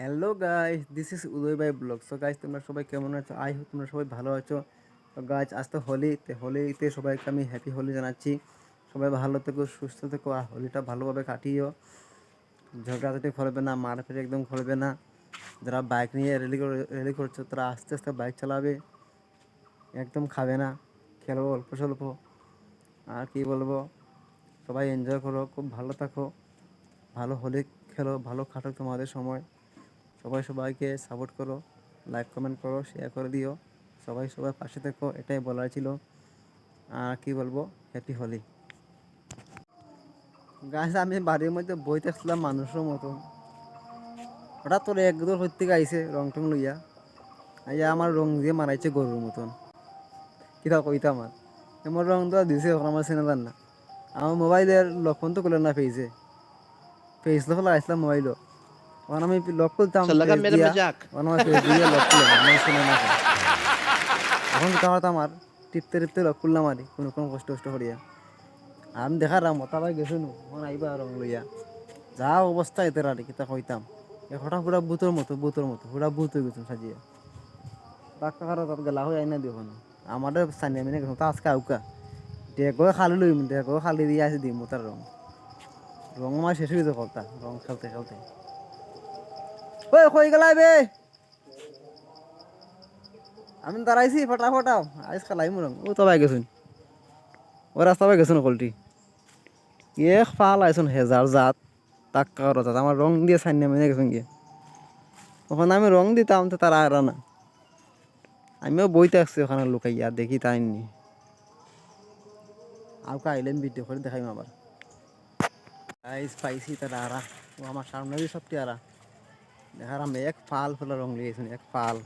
Hello guys, this is উদয় ভাই blog. So guys, তোমরা সবাই কেমন আছো? আই হোপ তোমরা সবাই ভালো আছো। তো গাইস, আজ তো হোলিতে সবাইকে আমি হ্যাপি হোলি জানাচ্ছি। সবাই ভালো থেকো, সুস্থ থেকো, আর হোলিটা ভালোভাবে কাটিও। ঝগড়াঝাটি করবে না, মারপিট একদম করবে না। যারা বাইক নিয়ে রেলি করছো তারা আস্তে আস্তে বাইক চালাবে, একদম খাবে না, খেলবো অল্প স্বল্প। আর কি বলবো, সবাই এনজয় করো, খুব ভালো থাকো, ভালো হোলি খেলো, ভালো কাটো তোমাদের সময়। সবাই সবাইকে সাপোর্ট করো, লাইক কমেন্ট করো, শেয়ার করে দিও। সবাই সবার পাশে থেকো, এটাই বলার ছিল। আর কি বলবো, হ্যাপি হোলি। গাছ, আমি বাড়ির মধ্যে বইতে আসলাম মানুষের মতন, হঠাৎ তোর একদম হইতে আইসে রং টং লইয়া আইয়া আমার রং দিয়ে মারাইছে গরুর মতন। কিতা কইতা আমার এমন রং দেওয়া দিছে, ওখানে আমার চেনা না। আমার মোবাইলের লক্ষণ তো করলেন না, ফেস তো খোলা আসলাম মোবাইলও। ওখানে আমি লক করতাম लगा ফেস मेरा দিয়া, मजाक। ওখানে আমার ফেস দিয়ে লক করলাম, আমার চেনা না। এখন তো আমার টিপতে টিপতে লক করলাম আর কোনো কোনো কষ্ট কষ্ট করিয়া। আমি দেখার মতা ভাই গেছো নু, এখন আইবা রং লইয়া। যা অবস্থা এদের আর কিতা কইতাম। এখটা পুরা বুতর মতো পুরা বুত হয়ে গেছো সাজিয়া। ডাক্তার খারা তাত গেলা হয়ে আইনা দিও না। আমাদের সানিয়া মিনে গেছো তা আজকে আউকা ডেগো খালি লইম, ডেগো খালি দিয়ে আসি দিম তার রং। রং আমার শেষ হয়ে গেছে কলতা, রং খেলতে খেলতে। ওই কই গেলাই বে, আমি দাঁড়াইছি, ফটাফটাও আইস খালাই রং। ও তো ভাই গেছুন, ও রাস্তা পাই গেছুন কলটি। এক ফাল আইসুন হেজার জাত, টাক্কা জাত আমার রং দিয়ে সাইনে মেনে গেছুন গিয়ে। ওখানে আমি রং দিতাম তো তারা আর না। আমিও বইতে আসছি ওখানে লুকাইয়া, দেখি তাইনি। আর আইলেন ভিডিও করে দেখাইম আবার। আইস পাইছি তারা আরা, ও আমার সামনে দিয়ে সবটি আরা দেখার। আমি এক ফাল ফুলা রং লিয়েছেন, এক ফাল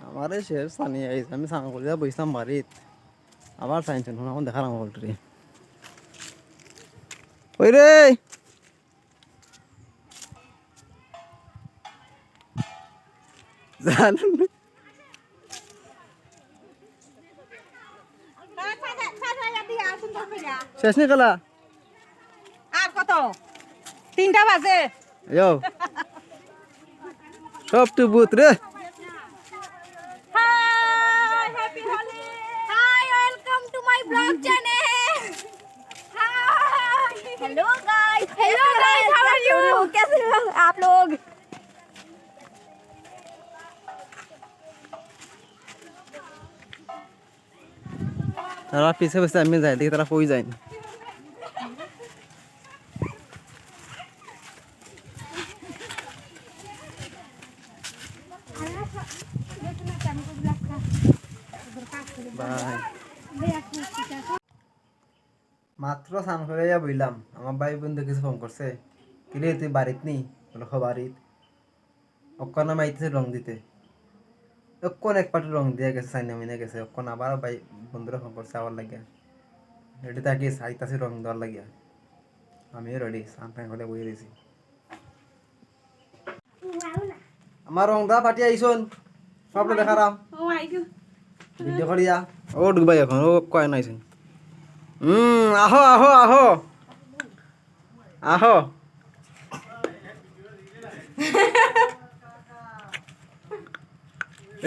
আমারে শেষ সানি আইস। আমি সাং করিয়া বইতাম বাড়িত, আবার চাইছেন এখন দেখার আমার পোল্ট্রি। ওই রে, জানুন শেষ নি খেলা। আর কত 3টা বাজে। সব তুই বুত রে। Hi happy Holi, hi welcome to my blog channel. Hi hello guys, how are you? कैसे हो आप लोग? তারা পিছে পিছে আমি যাই দেখি তারা কই যায়। মাত্র স্নান করে বইলাম, আমার ভাই বন্ধু কিছু ফোন করছে, কিরে তুই বাড়িত নি? বলো বাড়িত। অক্ষণ মাইতেছে রং দিতে, অক্ষণ এক পাটি রং দিয়ে গেছে, সাইনা মিনে গেছে। অক্ষণ আবার ভাই বন্ধুরা ফোন করছে আবার লাগিয়া, রেডি থাকি সাইতাছি রং দেওয়ার লাগিয়া। আমিও রেডি, স্নান টান করে বই রয়েছি। আমার রং দা পাটি আইসন, সব দেখারাম ভিডিও করিয়া। ও ঢুকবাই এখন, ও কয় নাইছেন। আহো আহো আহো আহো।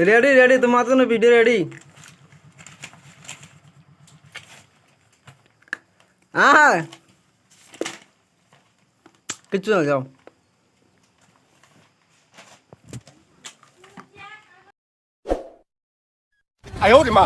রেডি রেডি, তোমার জন্য ভিডিও রেডি। হ্যাঁ, কিচ্ছু না, যাও।哎呦我的妈！